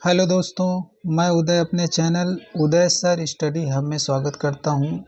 Hello दोस्तों, मैं उदय अपने चैनल उदय सर स्टडी हब में स्वागत करता हूं।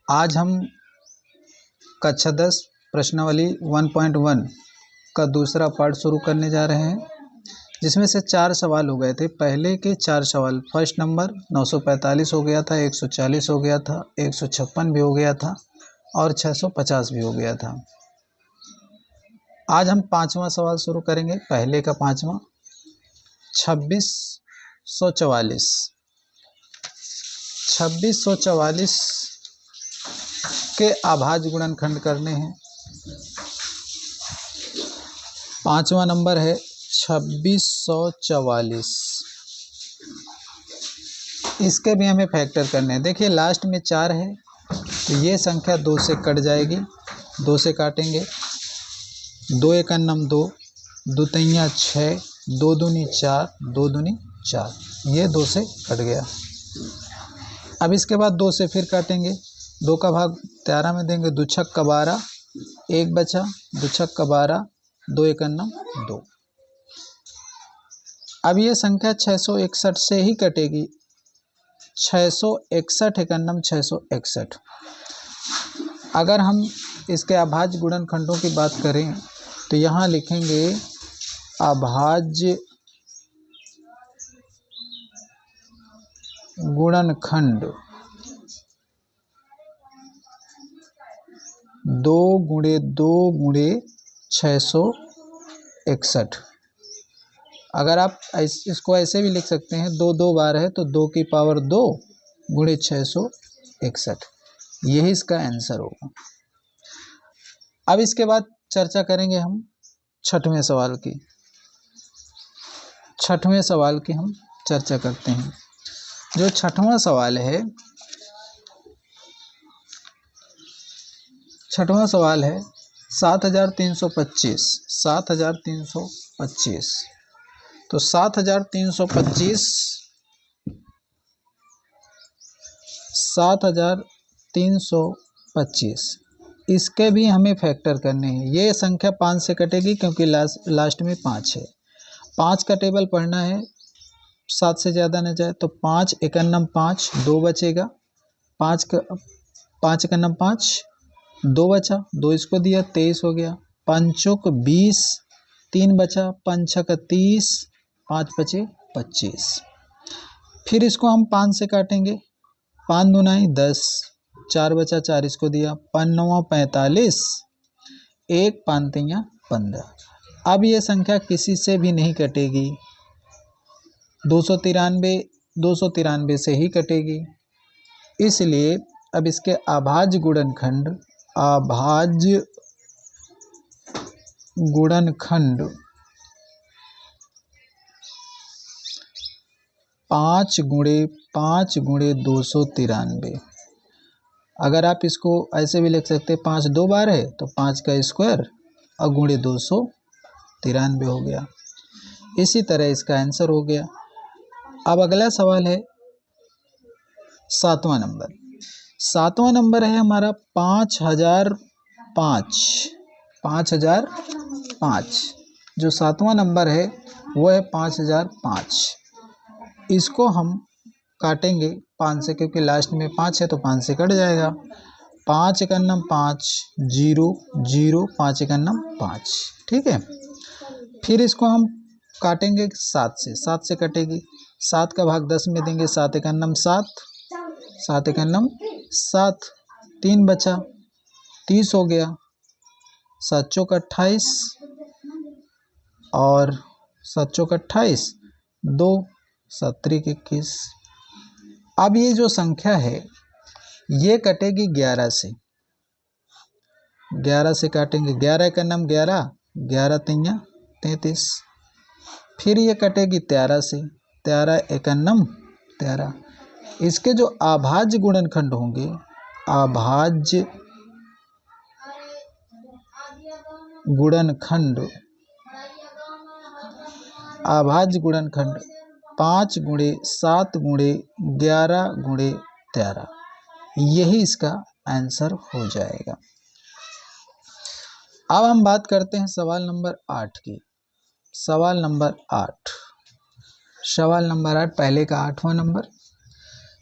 आज हम कक्षा 10 प्रश्नावली 1.1 का दूसरा पार्ट शुरू करने जा रहे हैं, जिसमें से 4 सवाल हो गए थे। पहले के 4 सवाल, फर्स्ट नंबर 945 हो गया था, 140 हो गया था, 156 भी हो गया था और 650 भी हो गया था। आज हम 5वां सवाल शुरू करेंगे। पहले का 5वां 2644 के अभाज्य गुणनखंड करने हैं। 5वां नंबर है 2644। इसके भी हमें फैक्टर करने हैं। देखिए लास्ट में 4 है तो ये संख्या 2 से कट जाएगी। 2 से काटेंगे, 2 एकन्नम 2, 2 तिया 6, 2 दूनी 4, 2 दूनी 4, ये 2 से कट गया। अब इसके बाद 2 से फिर काटेंगे, 2 का भाग 13 में देंगे, 2 छक्का 12, 1 बचा, 2 छक्का 12, 2 एकन्नम 2। अब ये संख्या 661 से ही कटेगी। 661 एकन्नम 661। अगर हम इसके अभाज्य गुणनखंडों की बात करें तो यहाँ लिखेंगे अभाज्य गुणनखंड 2 गुणे 2 गुणे 661। अगर आप इसको ऐसे भी लिख सकते हैं, 2 2 बार है तो 2 की पावर 2 गुणे 661, यही इसका आंसर होगा। अब इसके बाद चर्चा करेंगे हम 6वें सवाल की। 6वें सवाल की हम चर्चा करते हैं। जो 6वां सवाल है, 6वां सवाल है 7325। 7325 तो 7325 इसके भी हमें फैक्टर करने हैं। ये संख्या 5 से कटेगी क्योंकि लास्ट में 5 है। 5 का टेबल पढ़ना है, 7 से ज़्यादा न जाए। तो 5 एकन्नम 5, 2 बचेगा। 5 एकन्नम 5, 2 बचा, 2 इसको दिया, 23 हो गया। 5 चौक 20, 3 बचा, 5 छक्का 30, 5 बचे 25। फिर इसको हम 5 से काटेंगे, 5 दूनाई 10, 4 बचा, 4 इसको दिया, 5 नौवा 45, 1 5 तिया 15। अब ये संख्या किसी से भी नहीं कटेगी, 293 से ही कटेगी। इसलिए अब इसके अभाज्य गुणनखंड 5 गुणे 5 गुणे 293। अगर आप इसको ऐसे भी लिख सकते हैं, 5 2 बार है तो 5 का स्क्वायर और गुणे 293 हो गया। इसी तरह इसका आंसर हो गया। अब अगला सवाल है 7वां नंबर। 7वां नंबर है हमारा 5005। जो 7वां नंबर है वो है 5005। इसको हम काटेंगे 5 से, क्योंकि लास्ट में 5 है तो 5 से कट जाएगा। 5 एकन्नम 5, 0 0, 5 एकन्नम 5, ठीक है। फिर इसको हम काटेंगे 7 से, 7 से कटेगी। 7 का भाग 10 में देंगे, 7 एकन्नम 7, 7 एकन्नम 7, 3 बचा, 30 हो गया। 7 चौक 28 और 7 चौक 28, 2 7 त्रिक 21। अब ये जो संख्या है ये कटेगी 11 से। 11 से काटेंगे, 11 एकन्नम 11, 11 तिया 33। फिर ये कटेगी 13 से, 13 एकन्नम 13। इसके जो अभाज्य गुणनखंड होंगे, अभाज्य गुणनखंड 5 गुणे 7 गुणे 11 गुणे 13, यही इसका आंसर हो जाएगा। अब हम बात करते हैं सवाल नंबर 8 की। सवाल नंबर 8 सवाल नंबर 8 पहले का 8वां नंबर।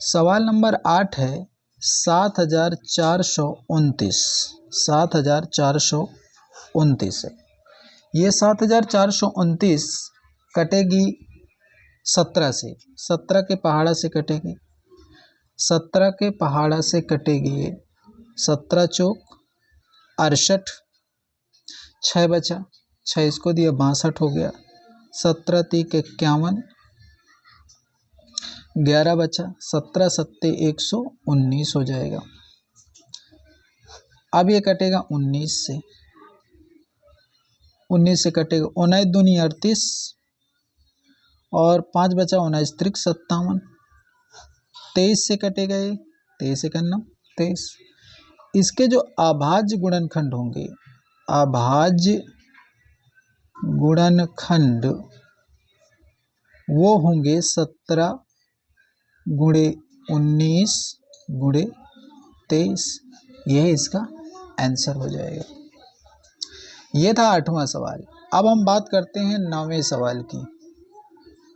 सवाल नंबर 8 है 7429। 7429 है। ये 7429 कटेगी 17 से। 17 के पहाड़ा से कटेगी। 17 के पहाड़ा से कटेगी ये। 17 चौक 68, 6 बचा, 6 इसको दिया 62 हो गया। 17 तीक 51, 11 बचा, 17 सत्ते 119 हो जाएगा। अब ये कटेगा 19 से। 19 से कटेगा 19 दूनी 38 और 5 बचा, 19 त्रिक 57। 23 से कटेगा ये। 23 1 23। इसके जो अभाज्य गुणनखंड होंगे, अभाज्य गुणनखंड वो होंगे 17 गुणे 19 गुणे 23। यह इसका आंसर हो जाएगा। ये था 8वां सवाल। अब हम बात करते हैं 9वें सवाल की।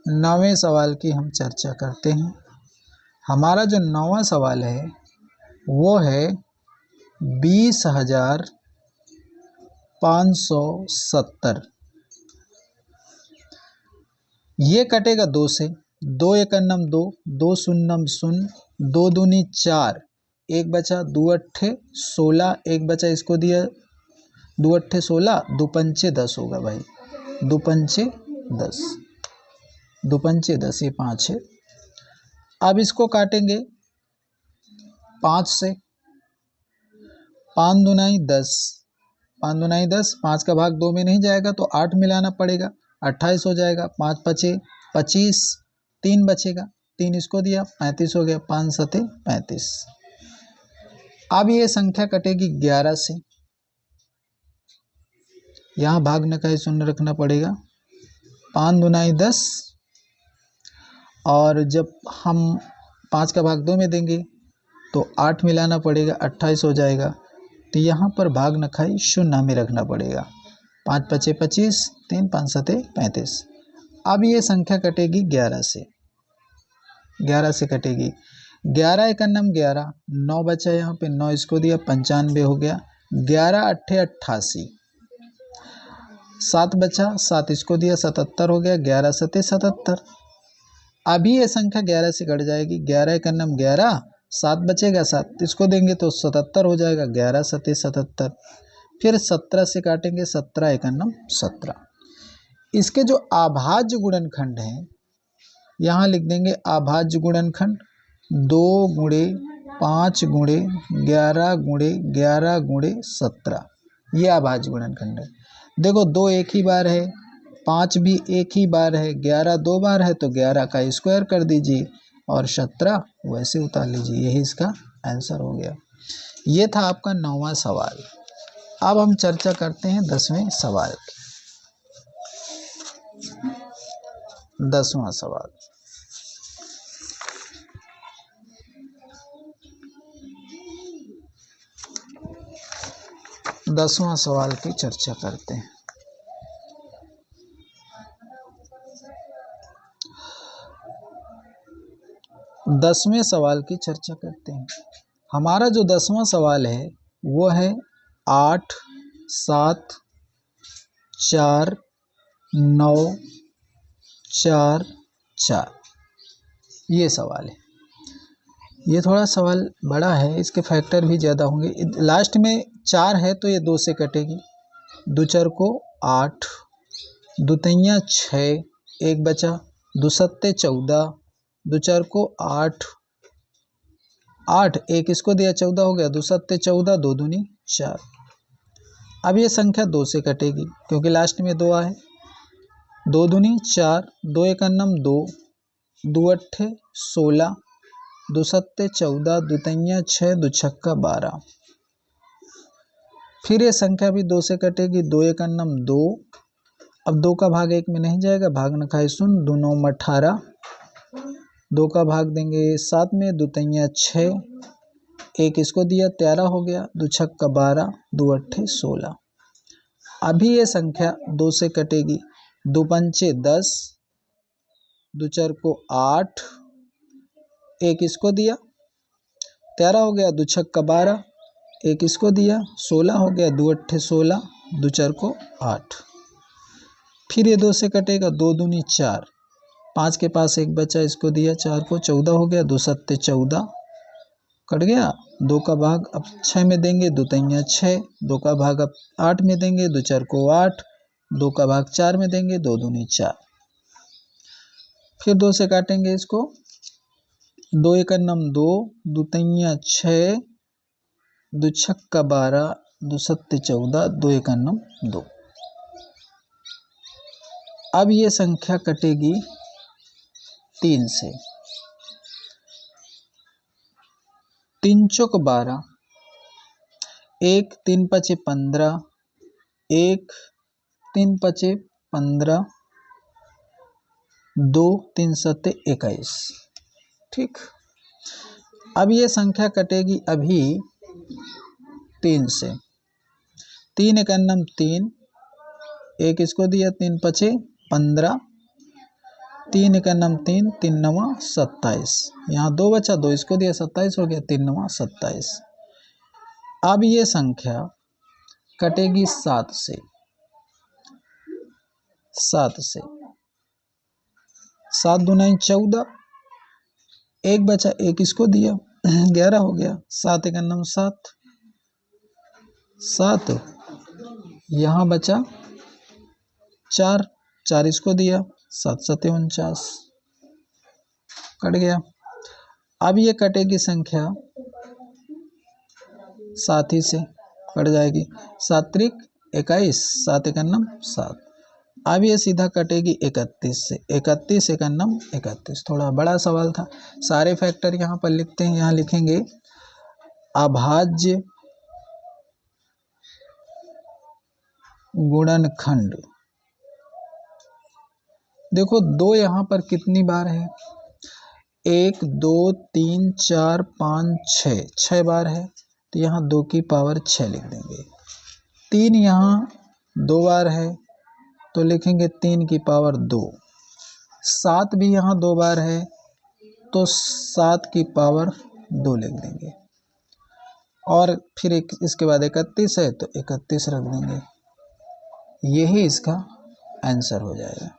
9वें सवाल की हम चर्चा करते हैं। हमारा जो 9वां सवाल है वो है 20,570। ये कटेगा 2 से। 2 1 2, 2 0 0, 2 दूनी 4, 1 बचा, 2 अट्ठे 16, 1 बचा, इसको दिया 2 अट्ठे 16, 2 पंचे 10 होगा भाई। 2 पंचे 10, 2 पंचे 10, ये 5 है। अब इसको काटेंगे 5 से। 5 दूनाई 10, 5 दूनाई 10, 5 का भाग 2 में नहीं जाएगा तो 8 मिलाना पड़ेगा, 28 हो जाएगा। 5 पचे 25, 3 बचेगा, 3 इसको दिया 35 हो गया। 5 सते 35। अब ये संख्या कटेगी 11 से। यहाँ भाग न का शून्य रखना पड़ेगा। 5 दूनाई 10 और जब हम 5 का भाग 2 में देंगे तो 8 मिलाना पड़ेगा, 28 हो जाएगा। तो यहाँ पर भाग न खाई शून्य में रखना पड़ेगा। 5 पचे 25, 3 5 सते 35। अब ये संख्या कटेगी 11 से। 11 से कटेगी। 11 1 11, 9 बचा, यहाँ पे 9 इसको दिया 95 हो गया। 11 अट्ठे 88, 7 बचा, 7 इसको दिया 77 हो गया। 11 सते 77। अभी ये संख्या 11 से कट जाएगी। 11 1 11, 7 बचेगा, 7 इसको देंगे तो 77 हो जाएगा। 11 सते 77। फिर 17 से काटेंगे, 17 1 17। इसके जो अभाज्य गुणनखंड हैं यहाँ लिख देंगे अभाज्य गुणनखंड 2 गुणे 5 गुणे 11 गुणे 11 गुणे 17। ये अभाज्य गुणनखंड है। देखो 2 एक ही बार है, 5 भी एक ही बार है, 11 2 बार है तो 11 का स्क्वायर कर दीजिए और 17 वैसे उतार लीजिए। यही इसका आंसर हो गया। ये था आपका 9वां सवाल। अब हम चर्चा करते हैं 10वें सवाल की। 10वां सवाल। 10वां सवाल की चर्चा करते हैं। दसवें सवाल की चर्चा करते हैं। हमारा जो 10वां सवाल है वो है 8 7 4 9 4 4। ये सवाल है। ये थोड़ा सवाल बड़ा है, इसके फैक्टर भी ज़्यादा होंगे। लास्ट में 4 है तो ये 2 से कटेगी। 2 4 को 8, 2 तिया 6, 1 बचा, 2 सत्ते 14, 2 4 को 8, 8 1 इसको दिया 14 हो गया। 2 सत्ते 14, 2 दूनी 4। अब ये संख्या 2 से कटेगी क्योंकि लास्ट में 2 आए। 2 दूनी 4, 2 1 2, 2 अट्ठे 16, 2 सत्ते 14, 2 तिया 6, 2 छक्का 12। फिर ये संख्या भी 2 से कटेगी। 2 1 2। अब 2 का भाग 1 में नहीं जाएगा, भाग न खाए सुन। 2 9 18, 2 का भाग देंगे 7 में, 2 तिया 6, 1 इसको दिया 13 हो गया। 2 छक्का 12, 2 अट्ठे 16। अभी ये संख्या 2 से कटेगी। 2 पंचे 10, चर को 8, एक इसको दिया, 13 हो गया, 2 छक्का 12, एक इसको दिया, 16 हो गया, 2 अट्ठे 16, 2 चर को 8। फिर ये 2 से कटेगा, 2 दूनी 4, 5 के पास एक बचा, इसको दिया, 4 को 14 हो गया, 2 सत्ते 14, कट गया। 2 का भाग अब 6 में देंगे, 2 तैया 6, 2 का भाग अब 8 में देंगे, 2 चर को 8, 2 का भाग 4 में देंगे, 2 दूनी 4। फिर 2 से काटेंगे इसको, 2 एकन्नम 2, 2 तैया 6, 2 छक्का 12, 2 सत्ते 14, 2 एकन्नम 2। अब ये संख्या कटेगी 3 से, 3 चौक 12, 1 3 पचे 15, 1 3 पचे 15, 2 3 सत्ते 21। ठीक, अब ये संख्या कटेगी अभी 3 से, 3 एकन्नम 3, एक इसको दिया, 3 पचे 15, 3 एकन्नम 3, 3 नवा 27, यहाँ 2 बचा, 2 इसको दिया, 27 हो गया, 3 नवा 27। अब ये संख्या कटेगी 7 से, 7 दूनी 14, एक बचा, एक इसको दिया, 11 हो गया, 7 एकन्नम 7, 7, यहाँ बचा 4, 4 इसको दिया, 7 सत्ते 49, कट गया। अब ये कटेगी संख्या 7 ही से, कट जाएगी, 7 त्रिक 21, 7 एकन्नम 7। अब ये सीधा कटेगी 31 से, 31 एकन्नम 31। थोड़ा बड़ा सवाल था, सारे फैक्टर यहाँ पर लिखते हैं, यहाँ लिखेंगे अभाज्य गुणनखंड। देखो 2 यहाँ पर कितनी बार है, 1 2 3 4 5 6, 6 बार है, तो यहाँ 2 की पावर 6 लिख देंगे। 3 यहाँ 2 बार है, तो लिखेंगे 3 की पावर 2। 7 भी यहाँ 2 बार है, तो 7 की पावर 2 लिख देंगे। और फिर इसके बाद 31 है, तो 31 रख देंगे। यही इसका आंसर हो जाएगा।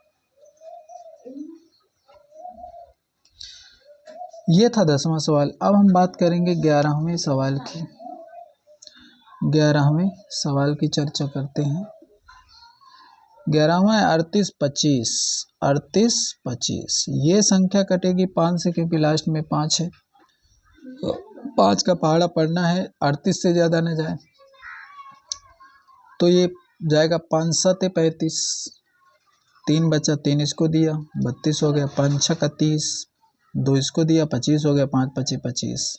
ये था 10वां सवाल। अब हम बात करेंगे 11वें सवाल की। 11वें सवाल की चर्चा करते हैं। 11वां 38 25, 38 25। ये संख्या कटेगी 5 से, क्योंकि लास्ट में 5 है, तो 5 का पहाड़ा पढ़ना है, 38 से ज़्यादा न जाए, तो ये जाएगा 5 7 35, 3 बचा, 3 इसको दिया, 32 हो गया, 5 6 30, 2 इसको दिया, 25 हो गया, 5 25 25।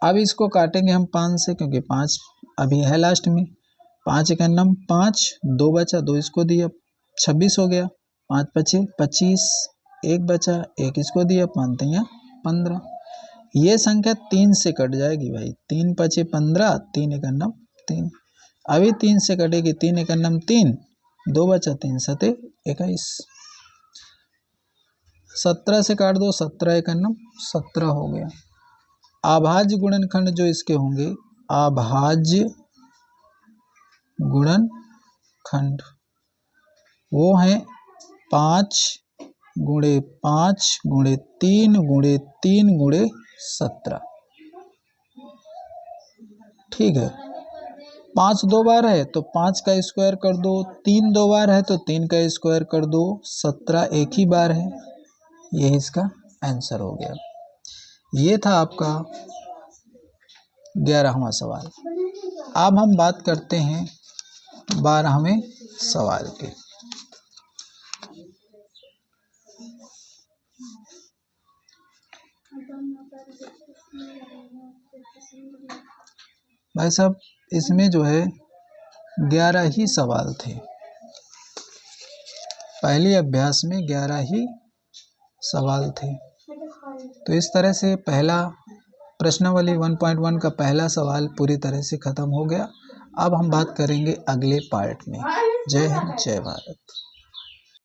अब इसको काटेंगे हम 5 से, क्योंकि 5 अभी है लास्ट में, 5 एकन्नम 5, 2 बचा, 2 इसको दिया, 26 हो गया, 5 25 25, एक बचा, एक इसको दिया, 5 3 15। ये संख्या 3 से कट जाएगी भाई, 3 25 15, 3 एकन्नम 3। अभी 3 से कटेगी, 3 एकन्नम 3, 2 बचा, 3 7 21। 17 से काट दो, 17 एकन्नम 17 हो गया। अभाज्य गुणनखंड जो इसके होंगे, अभाज्य गुणनखंड, वो है 5 गुणे 5 गुणे 3 गुणे 3 गुणे 17। ठीक है, 5 2 बार है, तो 5 का स्क्वायर कर दो, 3 2 बार है, तो 3 का स्क्वायर कर दो, 17 एक ही बार है। यही इसका आंसर हो गया। ये था आपका 11वां सवाल। अब हम बात करते हैं 12वें सवाल की। भाई साहब, इसमें जो है 11 ही सवाल थे। पहले अभ्यास में 11 ही सवाल थे। तो इस तरह से पहला प्रश्नावली 1.1 का पहला सवाल पूरी तरह से खत्म हो गया। अब हम बात करेंगे अगले पार्ट में। जय हिंद, जय भारत।